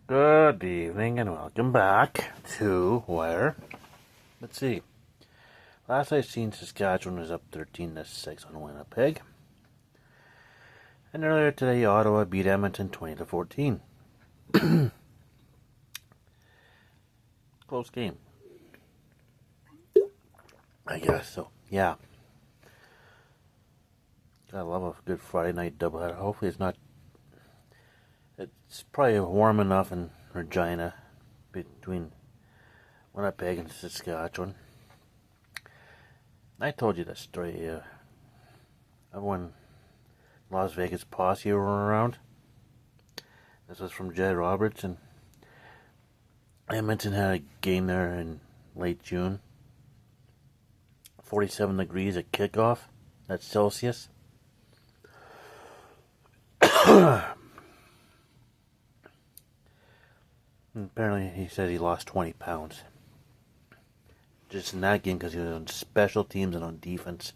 Good evening and welcome back to where? Let's see. Last I seen, Saskatchewan was up 13-6 on Winnipeg. And earlier today, Ottawa beat Edmonton 20-14. Close game, I guess. So, yeah. Gotta love a good Friday night doubleheader. Hopefully it's probably warm enough in Regina between Winnipeg and Saskatchewan. I told you that story of when Las Vegas posse were around. This was from Jed Roberts, and Edmonton had a game there in late June. 47 degrees at kickoff. That's Celsius. And apparently he said he lost 20 pounds. Just in that game because he was on special teams and on defense.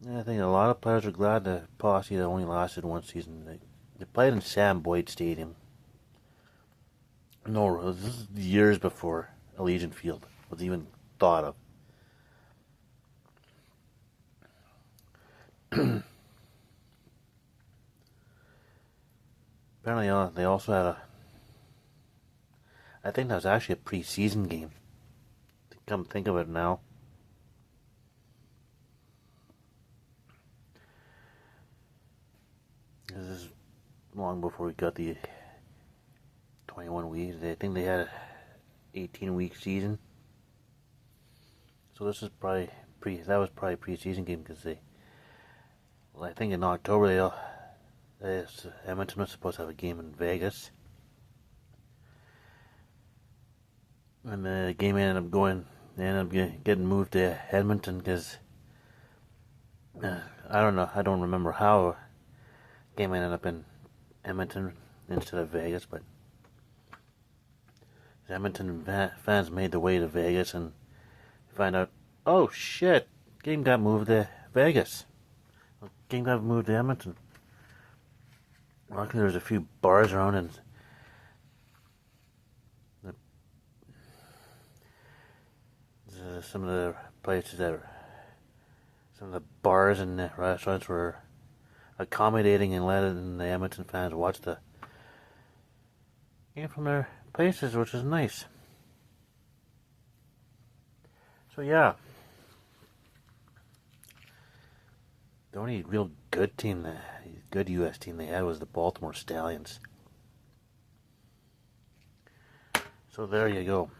And I think a lot of players are glad the posse that only lasted one season. They played in Sam Boyd Stadium. No, this is years before Allegiant Field was even thought of. Apparently, they also had I think that was actually a preseason game. To come think of it now. This is long before we got the 21 weeks. I think they had an 18-week season. So this is probably that was probably a preseason game because I think in October Edmonton was supposed to have a game in Vegas. And the game ended up getting moved to Edmonton because I don't know. I don't remember how the game ended up in Edmonton instead of Vegas, but the Edmonton fans made the way to Vegas and find out, oh shit, game got moved to Vegas. Game got moved to Edmonton. Luckily, there was a few bars around and some of the bars and the restaurants were accommodating and letting the Edmonton fans watch the game from their places, which is nice. So yeah, the only real good U.S. team they had was the Baltimore Stallions. So there you go.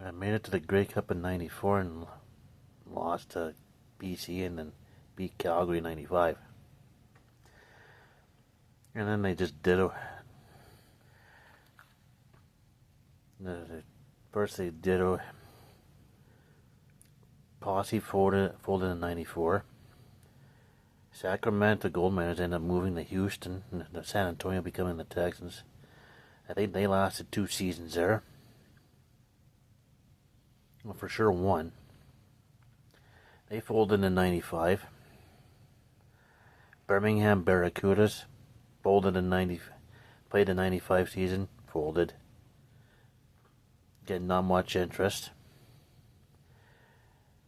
I made it to the Grey Cup in '94 and lost to BC and then beat Calgary in '95. And then they just ditto. First they ditto. Posse folded in '94. Sacramento Gold Miners ended up moving to Houston, and San Antonio becoming the Texans. I think they lasted 2 seasons there. Well, for sure one. They folded in '95. Birmingham Barracudas folded in played the '95 season, folded. Getting not much interest.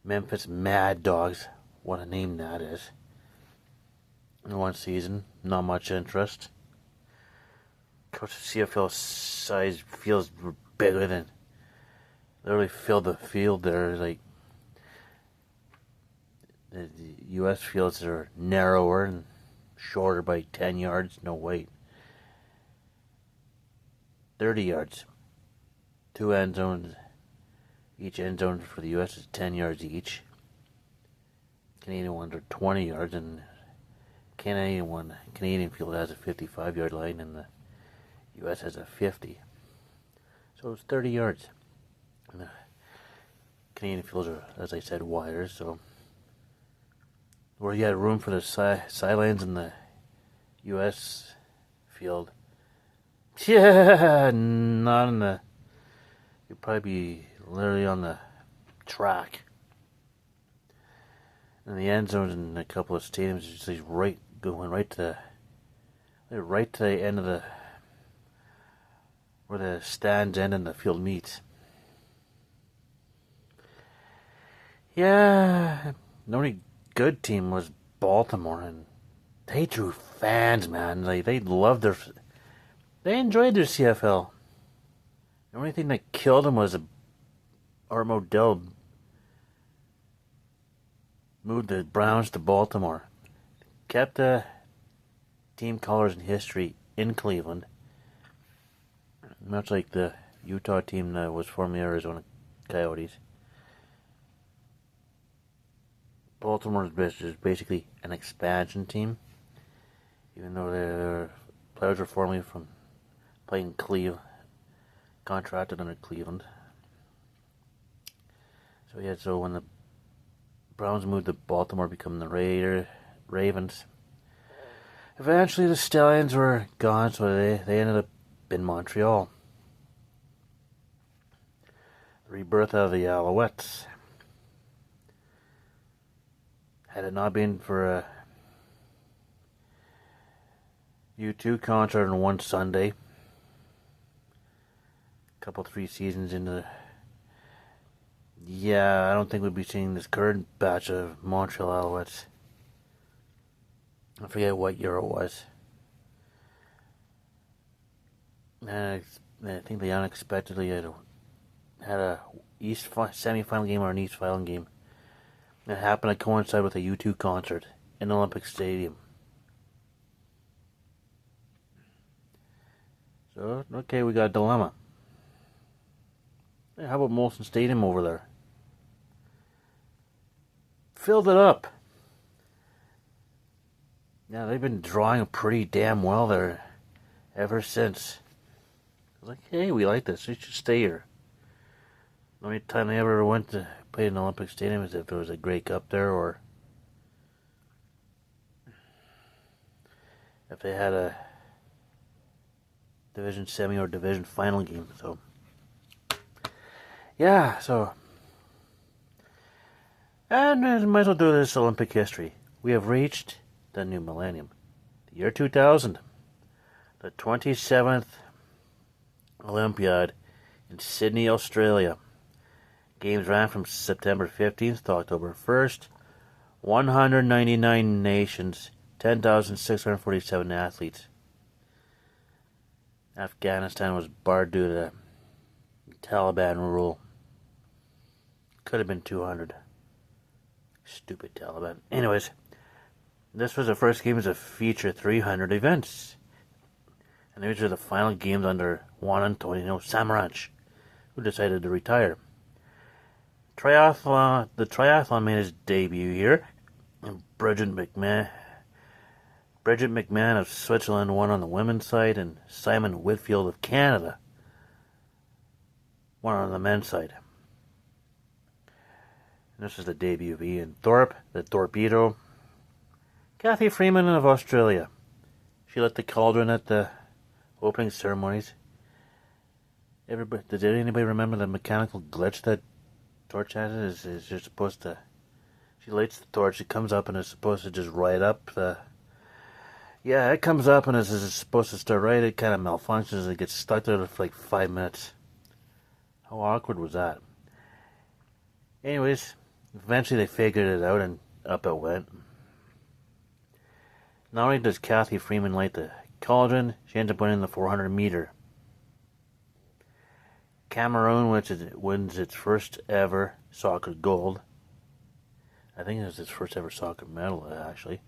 Memphis Mad Dogs, what a name that is. In one season, not much interest. Coach, CFL size feels bigger than literally filled the field there. Like the U.S. fields are narrower and shorter by 10 yards. No, wait, 30 yards. 2 end zones. Each end zone for the U.S. is 10 yards each. Canadian ones are 20 yards, and Canadian field has a 55-yard line, and the U.S. has a 50. So it's 30 yards. And the Canadian fields are, as I said, wider, so where you had room for the sidelines in the U.S. field. Yeah, not in the. You'd probably be literally on the track. in the end zones in a couple of stadiums. Just going right to the end of the where the stands end and the field meets. Yeah, the only good team was Baltimore, and they drew fans, man. Like they enjoyed their CFL. The only thing that killed them was Art Modell moved the Browns to Baltimore, kept the team colors and history in Cleveland, much like the Utah team that was formerly Arizona Coyotes. Baltimore is basically an expansion team, even though their players were formerly from playing Cleveland, contracted under Cleveland. So when the Browns moved to Baltimore, become the Ravens. Eventually, the Stallions were gone, so they ended up in Montreal. The rebirth of the Alouettes. Had it not been for a U2 concert on one Sunday, three seasons into I don't think we'd be seeing this current batch of Montreal Alouettes. I forget what year it was. And I think they unexpectedly had a East semi-final game or an East final game. It happened to coincide with a U2 concert in Olympic Stadium. So, okay, we got a dilemma. Hey, how about Molson Stadium over there? Filled it up. Yeah, they've been drawing pretty damn well there ever since. I was like, hey, we like this. We should stay here. The only time they ever went to play in the Olympic Stadium is if there was a Grey Cup there, or if they had a Division semi or Division final game. So, yeah, and I might as well do this Olympic history. We have reached the new millennium, the year 2000, the 27th Olympiad in Sydney, Australia. Games ran from September 15th to October 1st. 199 nations, 10,647 athletes. Afghanistan was barred due to the Taliban rule. Could have been 200. Stupid Taliban. Anyways, this was the first games to feature 300 events. And these are the final games under Juan Antonio Samaranch, who decided to retire. The triathlon made his debut here, and Bridget McMahon of Switzerland won on the women's side, and Simon Whitfield of Canada won on the men's side. And this is the debut of Ian Thorpe, the Torpedo. Kathy Freeman of Australia. She lit the cauldron at the opening ceremonies. Did anybody remember the mechanical glitch that torch has? Is you're supposed to... She lights the torch, it comes up and it's supposed to just light up the... Yeah, it comes up and it's supposed to start right. It kind of malfunctions and it gets stuck there for like 5 minutes. How awkward was that? Anyways, eventually they figured it out and up it went. Not only does Kathy Freeman light the cauldron, she ends up winning the 400 meter. Cameroon wins its first ever soccer gold. I think it was its first ever soccer medal, actually.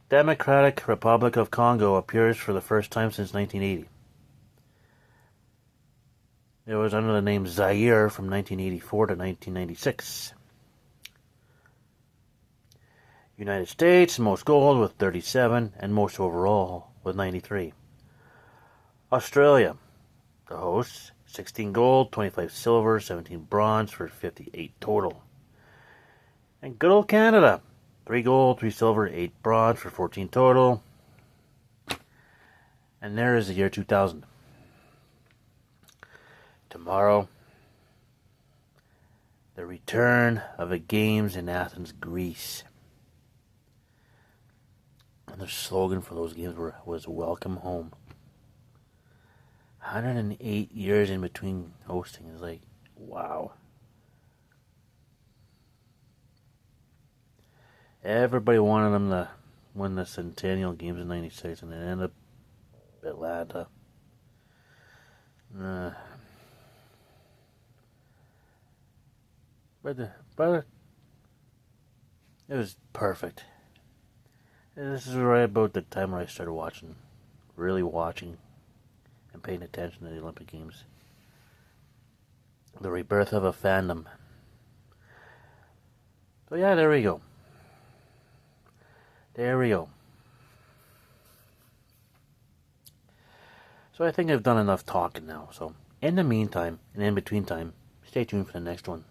Democratic Republic of Congo appears for the first time since 1980. It was under the name Zaire from 1984 to 1996. United States, most gold with 37, and most overall with 93. Australia, the hosts, 16 gold, 25 silver, 17 bronze for 58 total. And good old Canada, 3 gold, 3 silver, 8 bronze for 14 total. And there is the year 2000. Tomorrow, the return of the games in Athens, Greece. And the slogan for those games was "Welcome Home." 108 years in between hosting is like, wow. Everybody wanted them to win the Centennial Games in '96, and it ended up Atlanta. But it was perfect. And this is right about the time where I started really watching and paying attention to the Olympic Games. The rebirth of a fandom. So yeah, there we go. So I think I've done enough talking now. So in the meantime, and in between time, stay tuned for the next one.